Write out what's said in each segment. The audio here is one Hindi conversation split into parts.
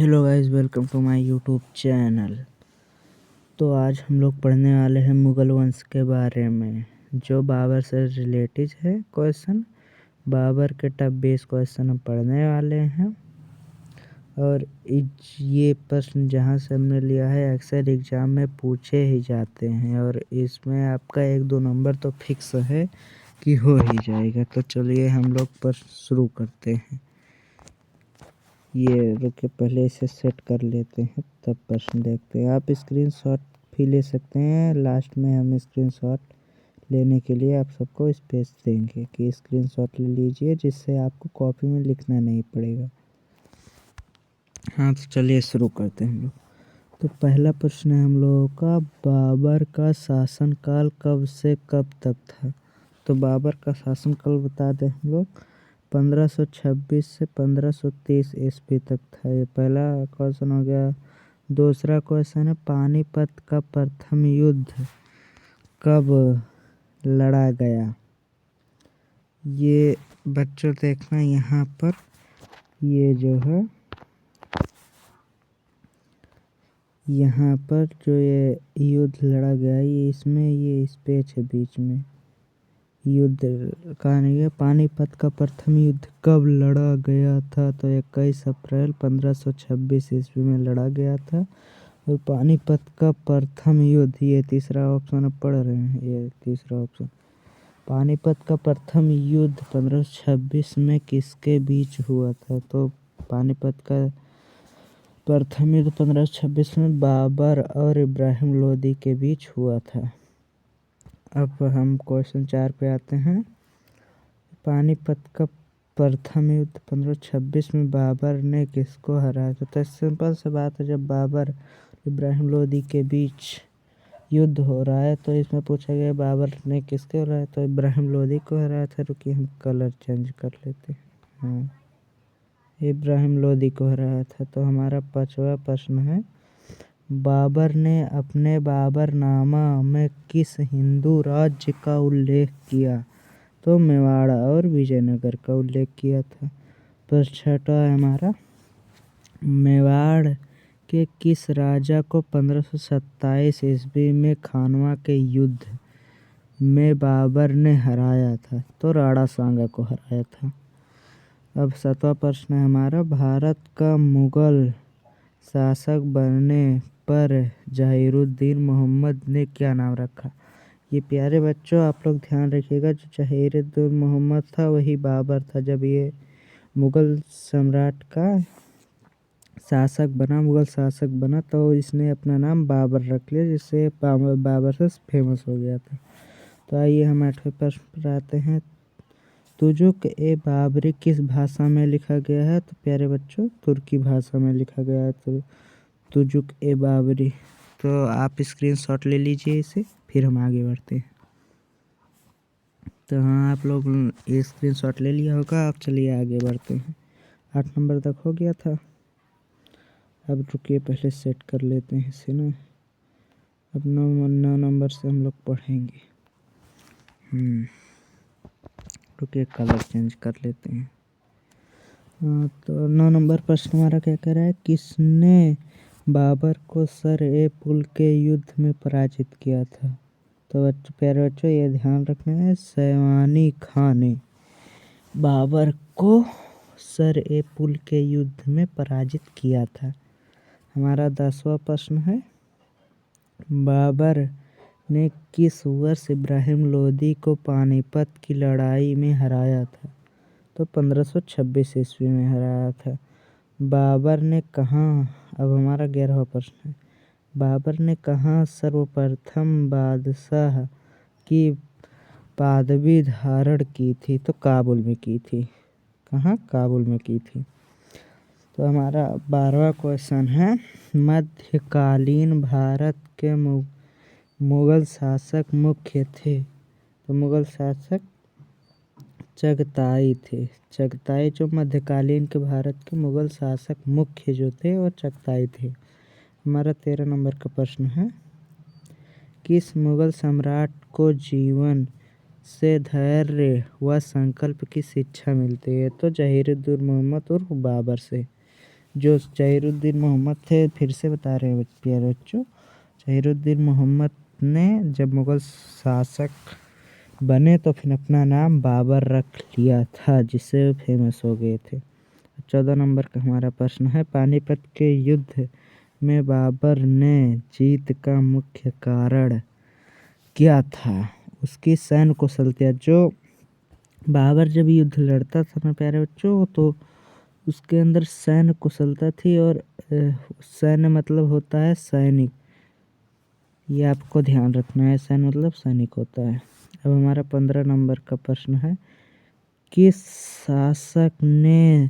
Hello guys, welcome to my YouTube channel. तो आज हम लोग पढ़ने वाले हैं मुग़ल वंश के बारे में, जो बाबर से रिलेटेड है क्वेश्चन। बाबर के टॉप 20 क्वेश्चन हम पढ़ने वाले हैं। और ये प्रश्न जहाँ से हमने लिया है अक्सर एग्ज़ाम में पूछे ही जाते हैं, और इसमें आपका 1-2 नंबर तो फिक्स है कि हो ही जाएगा। तो चलिए हम लोग प्रश्न शुरू करते हैं। ये रुके, पहले इसे सेट कर लेते हैं तब प्रश्न देखते हैं। आप स्क्रीनशॉट भी ले सकते हैं, लास्ट में हम स्क्रीनशॉट लेने के लिए आप सबको स्पेस देंगे कि स्क्रीनशॉट ले लीजिए, जिससे आपको कॉपी में लिखना नहीं पड़ेगा। हाँ, तो चलिए शुरू करते हैं हम लोग। तो पहला प्रश्न है हम लोगों का, बाबर का शासनकाल कब से कब तक था। तो बाबर का शासनकाल बता दें हम लोग, 1526 से 1530 ईस्वी तक था। ये पहला क्वेश्चन हो गया। दूसरा क्वेश्चन है, पानीपत का प्रथम युद्ध कब लड़ा गया। ये बच्चों देखना यहाँ पर, ये जो है यहाँ पर जो ये युद्ध लड़ा गया, ये इसमें ये स्पेस है बीच में। युद्ध कहा नहीं है, पानीपत का प्रथम युद्ध कब लड़ा गया था। तो 21 अप्रैल 1526 ईस्वी में लड़ा गया था। और पानीपत का प्रथम युद्ध, ये तीसरा ऑप्शन अब पढ़ रहे हैं, ये तीसरा ऑप्शन। पानीपत का प्रथम युद्ध 1526 में किसके बीच हुआ था। तो पानीपत का प्रथम युद्ध 1526 में बाबर और इब्राहिम लोदी के बीच हुआ था। अब हम क्वेश्चन 4 पे आते हैं। पानीपत का प्रथम युद्ध 1526 में बाबर ने किसको हराया था। तो सिंपल सी बात है, जब बाबर इब्राहिम लोदी के बीच युद्ध हो रहा है तो इसमें पूछा गया बाबर ने किसको हराया। तो इब्राहिम लोदी को हराया था। रुकिए हम कलर चेंज कर लेते हैं। हाँ, इब्राहिम लोदी को हराया था। तो हमारा 5वां प्रश्न है, बाबर ने अपने बाबरनामा में किस हिंदू राज्य का उल्लेख किया। तो मेवाड़ और विजयनगर का उल्लेख किया था। प्रश्न 6 है हमारा, मेवाड़ के किस राजा को 1527 ईस्वी में खानवा के युद्ध में बाबर ने हराया था। तो राणा सांगा को हराया था। अब 7वां प्रश्न है हमारा, भारत का मुगल शासक बनने पर जहीरुद्दीन मोहम्मद ने क्या नाम रखा। ये प्यारे बच्चों आप लोग ध्यान रखिएगा, जो जहीरुद्दीन मोहम्मद था वही बाबर था। जब ये मुगल सम्राट का मुगल शासक बना तो इसने अपना नाम बाबर रख लिया, जिससे बाबर से फेमस हो गया था। तो आइए हम 8वें प्रश्न पर आते हैं। तुजुक ए बाबरी किस भाषा में लिखा गया है। तो प्यारे बच्चों, तुर्की भाषा में लिखा गया है। तो तुजुक ए बाबरी, तो आप स्क्रीनशॉट ले लीजिए इसे, फिर हम आगे बढ़ते हैं। तो हाँ, आप लोग ये स्क्रीनशॉट ले लिया होगा। अब चलिए आगे बढ़ते हैं। 8 नंबर तक हो गया था। अब रुकिए, पहले सेट कर लेते हैं इसे ना। अब 9 नंबर से हम लोग पढ़ेंगे। रुकिए, कलर चेंज कर लेते हैं। तो 9 नंबर प्रश्न हमारा क्या कह रहा है, किसने बाबर को सर ए पुल के युद्ध में पराजित किया था। तो प्यारे बच्चों ये ध्यान रखना है, सैवानी खां ने बाबर को सर ए पुल के युद्ध में पराजित किया था। हमारा 10वां प्रश्न है, बाबर ने किस वर्ष इब्राहिम लोदी को पानीपत की लड़ाई में हराया था। तो 1526 ईस्वी में हराया था। बाबर ने कहाँ, अब हमारा 11वां प्रश्न है, बाबर ने कहाँ सर्वप्रथम बादशाह की पदवी धारण की थी। तो काबुल में की थी। कहाँ, काबुल में की थी। तो हमारा 12वां क्वेश्चन है, मध्यकालीन भारत के मुगल शासक मुख्य थे। तो मुगल शासक चगताई थे। चगताई जो मध्यकालीन के भारत के मुगल शासक मुख्य जो थे वो चगताई थे। हमारा 13 नंबर का प्रश्न है, किस मुगल सम्राट को जीवन से धैर्य व संकल्प की शिक्षा मिलती है। तो जहीरुद्दीन मोहम्मद उर्फ बाबर से। जो जहीरुद्दीन मोहम्मद थे, फिर से बता रहे हैं प्यारे बच्चों, जहीरुद्दीन मोहम्मद ने जब मुग़ल शासक बने तो फिर अपना नाम बाबर रख लिया था, जिससे वो फेमस हो गए थे। 14 नंबर का हमारा प्रश्न है, पानीपत के युद्ध में बाबर ने जीत का मुख्य कारण क्या था? उसकी सैन्य कुशलता। जो बाबर जब युद्ध लड़ता था ना प्यारे बच्चों, तो उसके अंदर सैन्य कुशलता थी, और सैन्य मतलब होता है सैनिक, ये आपको ध्यान रखना है, सैन्य मतलब सैनिक होता है। अब हमारा 15 नंबर का प्रश्न है, किस शासक ने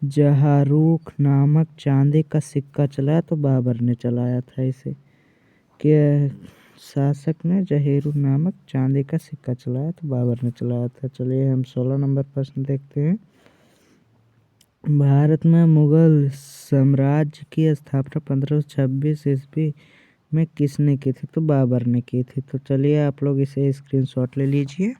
जहारूख नामक चांदी का सिक्का चलाया? तो बाबर ने चलाया था इसे। क्या शासक ने जहीरुद्दीन नामक चांदी का सिक्का चलाया? तो बाबर ने चलाया था। चलिए हम 16 नंबर प्रश्न देखते हैं। भारत में मुगल साम्राज्य की स्थापना 1526 ईस्वी में किसने की थी? तो बाबर ने की थी। तो चलिए आप लोग इसे स्क्रीनशॉट ले लीजिए।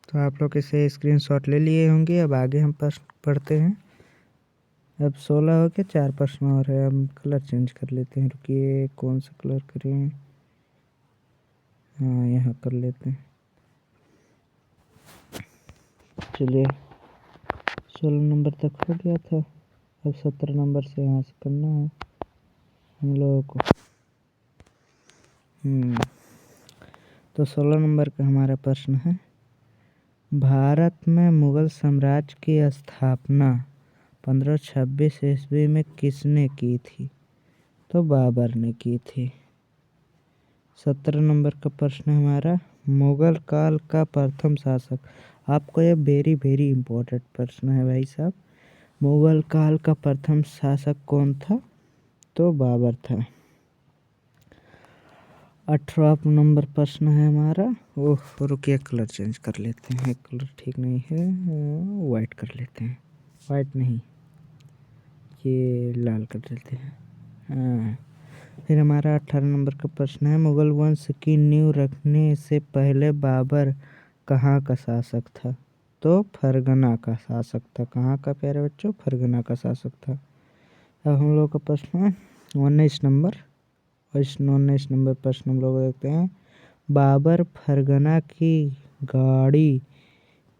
तो आप लोग इसे स्क्रीनशॉट ले लिए होंगे। अब आगे हम प्रश्न पढ़ते हैं। अब 16 हो के 4 प्रश्न और है। हम कलर चेंज कर लेते हैं, रुकिए कौन सा कलर करें? हाँ, यहाँ कर लेते हैं। चलिए 16 नंबर तक हो गया था, अब 17 नंबर से यहाँ से करना है हम लोगों को। तो 16 नंबर का हमारा प्रश्न है, भारत में मुगल साम्राज्य की स्थापना 1526 ईस्वी में किसने की थी? तो बाबर ने की थी। 17 नंबर का प्रश्न हमारा, मुगल काल का प्रथम शासक। आपको ये वेरी वेरी इम्पोर्टेंट प्रश्न है भाई साहब। मुगल काल का प्रथम शासक कौन था? तो बाबर था। 18 नंबर प्रश्न है हमारा, ओह रुकिए कलर चेंज कर लेते हैं, कलर ठीक नहीं है, वाइट कर लेते हैं। वाइट नहीं, ये लाल कर देते हैं। हाँ, फिर हमारा 18 नंबर का प्रश्न है, मुगल वंश की नींव रखने से पहले बाबर कहाँ का शासक था? तो फरगना का शासक था। कहाँ का प्यारे बच्चों? फरगना का शासक था। अब हम लोग का प्रश्न है 19 नंबर। 19 नंबर प्रश्न हम लोग देखते हैं, बाबर फरगना की गाड़ी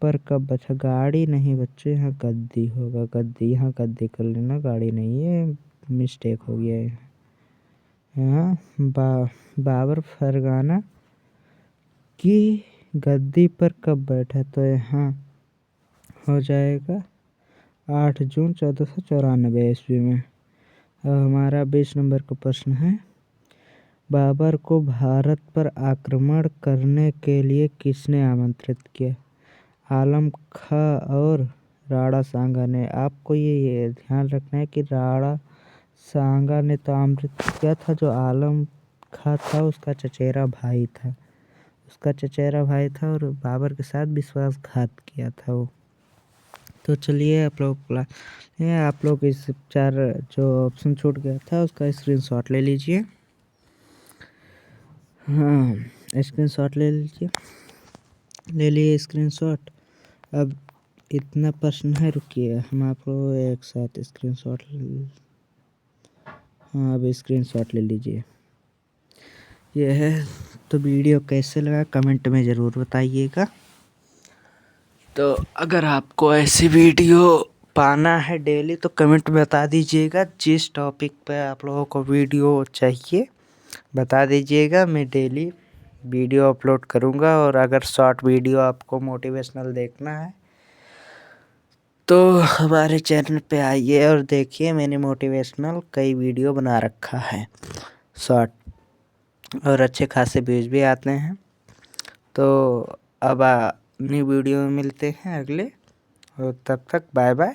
पर कब बैठा? गाड़ी नहीं बच्चों, यहाँ गद्दी होगा, गद्दी, यहाँ गद्दी कर लेना, गाड़ी नहीं है, मिस्टेक हो गया है। यहाँ बाबर फरगना की गद्दी पर कब बैठा? तो यहाँ हो जाएगा 8 जून 1494 ईस्वी में। अब हमारा 20 नंबर का प्रश्न है, बाबर को भारत पर आक्रमण करने के लिए किसने आमंत्रित किया? आलम खां और राणा सांगा ने। आपको ये ध्यान रखना है कि राणा सांगा ने तो आमंत्रित किया था, जो आलम खां था उसका चचेरा भाई था, और बाबर के साथ विश्वासघात किया था वो। तो चलिए आप लोग इस 4 जो ऑप्शन छूट गया था उसका स्क्रीनशॉट ले लीजिए। हाँ, स्क्रीनशॉट ले लीजिए, ले लिए स्क्रीनशॉट। अब इतना प्रश्न है, रुकिए हम आपको एक साथ स्क्रीनशॉट हाँ, अब स्क्रीनशॉट ले लीजिए। ये है। तो वीडियो कैसे लगा कमेंट में ज़रूर बताइएगा। तो अगर आपको ऐसी वीडियो पाना है डेली तो कमेंट में बता दीजिएगा, जिस टॉपिक पे आप लोगों को वीडियो चाहिए बता दीजिएगा, मैं डेली वीडियो अपलोड करूँगा। और अगर शॉर्ट वीडियो आपको मोटिवेशनल देखना है तो हमारे चैनल पे आइए और देखिए, मैंने मोटिवेशनल कई वीडियो बना रखा है शॉर्ट, और अच्छे खासे व्यूज भी आते हैं। तो अब नई वीडियो में मिलते हैं अगले, और तब तक बाय बाय।